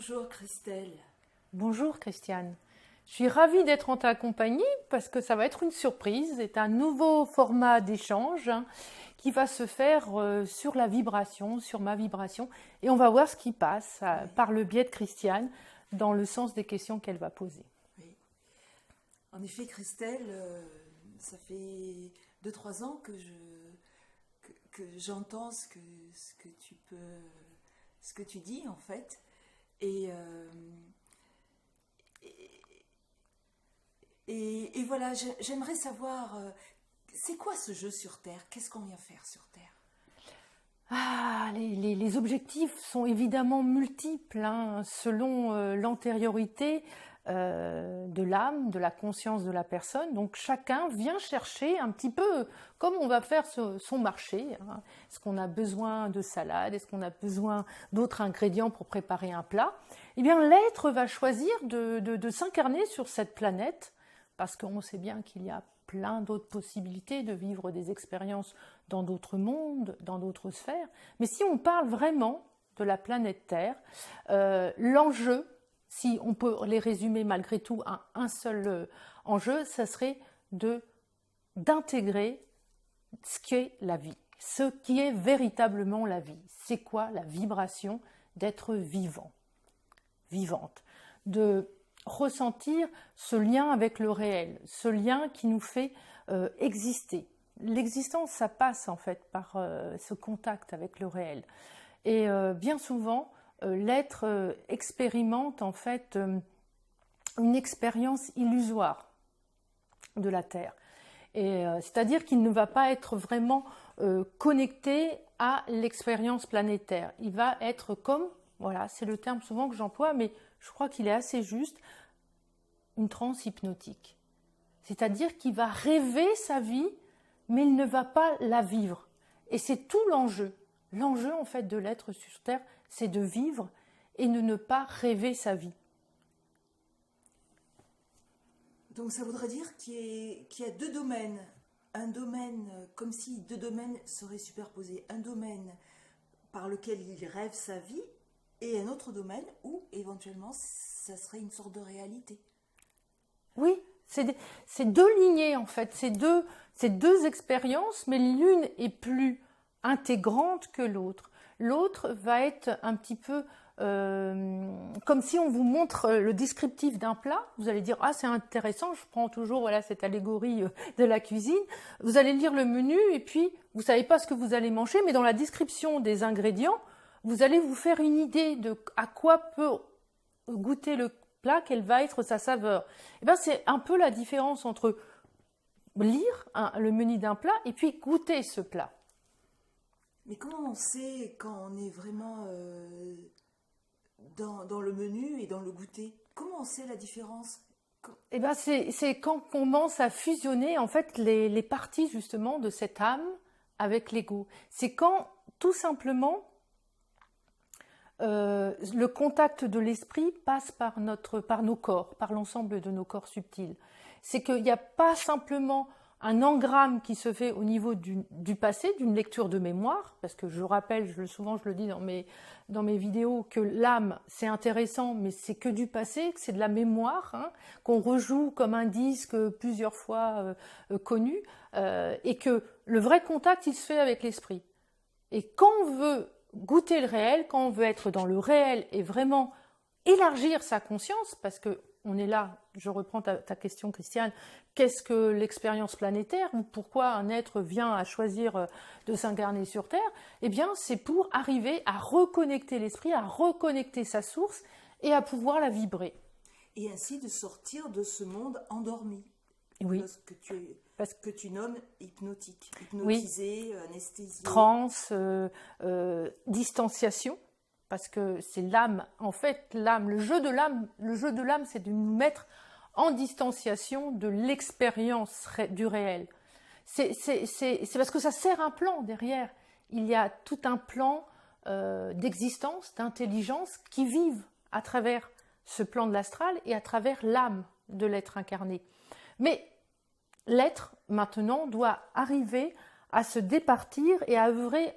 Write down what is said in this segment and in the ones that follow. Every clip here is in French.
Bonjour Christelle. Bonjour Christiane. Je suis ravie d'être en ta compagnie parce que ça va être une surprise. C'est un nouveau format d'échange qui va se faire sur la vibration, sur ma vibration. Et on va voir ce qui passe par le biais de Christiane dans le sens des questions qu'elle va poser. Oui. En effet Christelle, ça fait 2-3 ans que j'entends ce que tu dis en fait. Et voilà, j'aimerais savoir, c'est quoi ce jeu sur Terre? Qu'est-ce qu'on vient faire sur Terre? Les objectifs sont évidemment multiples selon l'antériorité de l'âme, de la conscience de la personne. Donc chacun vient chercher un petit peu comme on va faire son marché. Est-ce qu'on a besoin de salade? Est-ce qu'on a besoin d'autres ingrédients pour préparer un plat? Eh bien, l'être va choisir de s'incarner sur cette planète parce qu'on sait bien qu'il y a plein d'autres possibilités de vivre des expériences dans d'autres mondes, dans d'autres sphères. Mais si on parle vraiment de la planète Terre, l'enjeu, si on peut les résumer malgré tout à un seul enjeu, ça serait d'intégrer ce qu'est la vie, ce qui est véritablement la vie. C'est quoi la vibration d'être vivant, vivante, de ressentir ce lien avec le réel, ce lien qui nous fait exister. L'existence, ça passe en fait par ce contact avec le réel. Et bien souvent, l'être expérimente en fait une expérience illusoire de la Terre. Et c'est-à-dire qu'il ne va pas être vraiment connecté à l'expérience planétaire. Il va être comme, voilà, c'est le terme souvent que j'emploie, mais je crois qu'il est assez juste, une transe hypnotique. C'est-à-dire qu'il va rêver sa vie, mais il ne va pas la vivre. Et c'est tout l'enjeu. L'enjeu, en fait, de l'être sur Terre, c'est de vivre et de ne pas rêver sa vie. Donc ça voudrait dire qu'il y a deux domaines. Un domaine, comme si deux domaines seraient superposés. Un domaine par lequel il rêve sa vie et un autre domaine où, éventuellement, ça serait une sorte de réalité. Oui, c'est deux lignées en fait, c'est deux expériences, mais l'une est plus intégrante que l'autre. L'autre va être un petit peu comme si on vous montre le descriptif d'un plat, vous allez dire « Ah, c'est intéressant », je prends toujours voilà, cette allégorie de la cuisine, vous allez lire le menu et puis vous ne savez pas ce que vous allez manger, mais dans la description des ingrédients, vous allez vous faire une idée de à quoi peut goûter le plat, quelle va être sa saveur. Et ben, c'est un peu la différence entre lire le menu d'un plat et puis goûter ce plat. Mais comment on sait quand on est vraiment dans le menu et dans le goûter? Comment on sait la différence? Et ben, c'est quand on commence à fusionner en fait les parties justement de cette âme avec l'ego. C'est quand tout simplement le contact de l'esprit passe par nos corps, par l'ensemble de nos corps subtils. C'est qu'il n'y a pas simplement un engramme qui se fait au niveau du passé, d'une lecture de mémoire, parce que je rappelle, souvent je le dis dans mes vidéos, que l'âme c'est intéressant, mais c'est que du passé, que c'est de la mémoire, qu'on rejoue comme un disque plusieurs fois connu, et que le vrai contact il se fait avec l'esprit. Et quand on veut goûter le réel, quand on veut être dans le réel et vraiment élargir sa conscience, parce que on est là, je reprends ta question Christiane, qu'est-ce que l'expérience planétaire ou pourquoi un être vient à choisir de s'incarner sur Terre? Eh bien, c'est pour arriver à reconnecter l'esprit, à reconnecter sa source et à pouvoir la vibrer. Et ainsi de sortir de ce monde endormi. Oui. Que tu nommes hypnotique, hypnotisé, oui. Anesthésié. Transe, distanciation, parce que c'est l'âme, en fait, l'âme, le jeu de l'âme, c'est de nous mettre en distanciation de l'expérience du réel. C'est parce que ça sert un plan derrière. Il y a tout un plan d'existence, d'intelligence qui vivent à travers ce plan de l'astral et à travers l'âme de l'être incarné. Mais l'être, maintenant, doit arriver à se départir et à œuvrer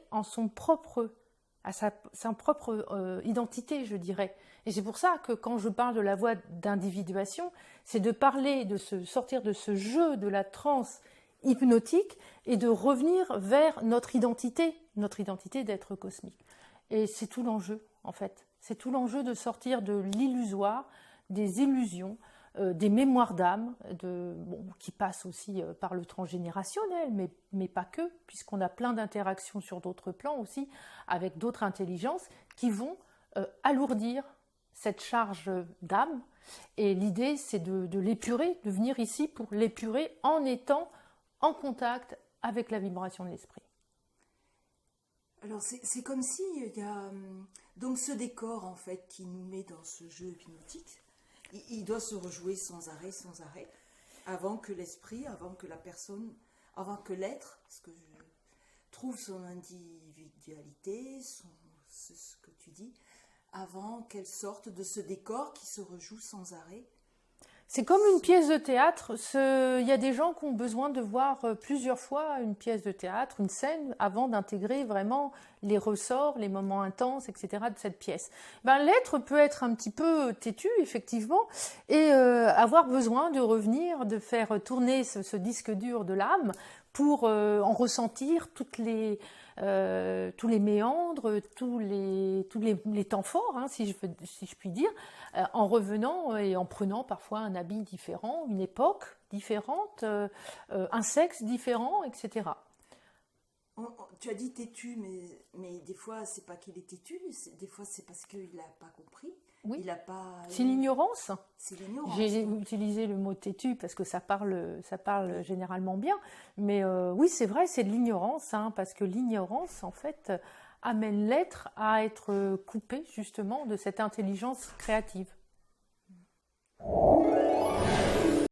à sa propre identité, je dirais. Et c'est pour ça que quand je parle de la voie d'individuation, c'est de parler, de se sortir de ce jeu de la transe hypnotique et de revenir vers notre identité d'être cosmique. Et c'est tout l'enjeu, en fait. C'est tout l'enjeu de sortir de l'illusoire, des illusions, des mémoires d'âme, qui passent aussi par le transgénérationnel, mais pas que, puisqu'on a plein d'interactions sur d'autres plans aussi, avec d'autres intelligences qui vont alourdir cette charge d'âme. Et l'idée, c'est de l'épurer, de venir ici pour l'épurer en étant en contact avec la vibration de l'esprit. Alors c'est comme si il y a donc ce décor en fait qui nous met dans ce jeu hypnotique. Il doit se rejouer sans arrêt, avant que l'esprit, avant que la personne, avant que l'être, parce que je trouve son individualité, ce que tu dis, avant qu'elle sorte de ce décor qui se rejoue sans arrêt. C'est comme une pièce de théâtre. Il y a des gens qui ont besoin de voir plusieurs fois une pièce de théâtre, une scène, avant d'intégrer vraiment les ressorts, les moments intenses, etc. de cette pièce. L'être peut être un petit peu têtu, effectivement, et avoir besoin de revenir, de faire tourner ce disque dur de l'âme pour en ressentir tous les méandres, tous les temps forts, si je puis dire, en revenant et en prenant parfois un habit différent, une époque différente, un sexe différent, etc. Tu as dit têtu, mais des fois c'est pas qu'il est têtu, des fois c'est parce qu'il n'a pas compris. Oui. Il a pas. C'est l'ignorance. C'est l'ignorance. J'ai utilisé le mot têtu parce que ça parle généralement bien. Mais oui, c'est vrai, c'est de l'ignorance, parce que l'ignorance, en fait, amène l'être à être coupé justement de cette intelligence créative.